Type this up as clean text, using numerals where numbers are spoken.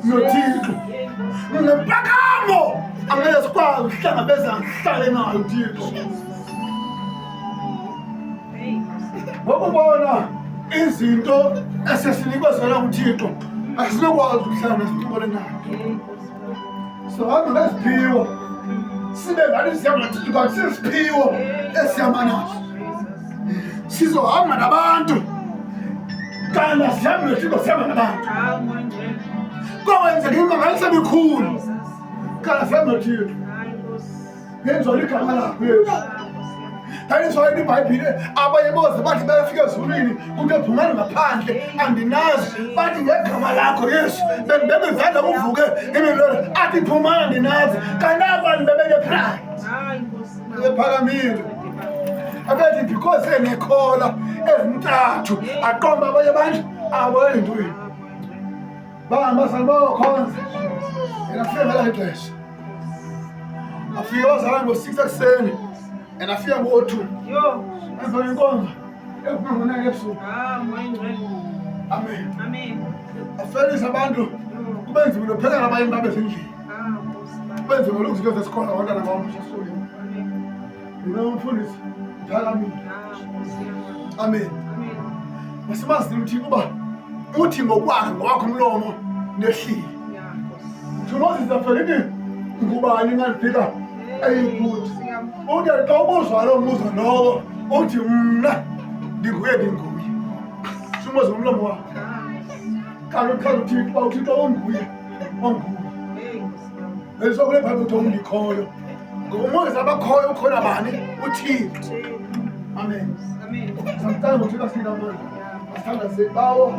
noThixo. Ngephakamo angeke sikwazi ukuhlangabezana sihlale nayo uThixo. Ngokubona izinto esesinikezela uThixo asinokwazi ukuhlala nesicobole nayo. So hamba ngesiphiwo sibe ngathi siyama Thixo kanti sisiphiwo esihamba naso. Sizohamba nabantu kanti asihambi noThixo sihamba nabantu. Kwenzeka imangaliso emikhulu kanti asihambi noThixo. Ngenziwa ligama lakho Yesu. That's why iBhayibhile abanye boze bathi bayafika ezulwini kuthi ephumana ngaphandle andinazi bathi ngegama lakho Yesu bebezadla kuvuke imilolo athi phumana andinazi kanti abantu bebeke pride ephakamile abethi because enekhola ezintathu aqomba abanye abantu abone ntweni bahamba sanokhonza yena la ixesha afika wazala ngo-6 ekuseni and afika ngo-2 emva kwenkonzo ephuma ngo-9 ebusuku. Amen. Afelise abantu kube nzima nopheka nabanye babe ezindlini kube nzima ulungisa into zesikole abantwana bamshasuli umfundisi phakamile. Amen. Masimazi uThixo uba uthi ngokwakhe ngowakho umlomo nehlile. Moses afike ngubani ngaliphika eyikuthi uthi xa ubuzwa lo mbuzo lowo uthi mna ndinguye ndinguye. Sumoze umlomo wakho kanti uThixo uba uThixo onguye esokule Bhayibhile uthi ungikhoyo ngoMoses abakhoyo ukhona bani uThixo. Amen. Sometimes uThixo asinamandla asithanda sebawo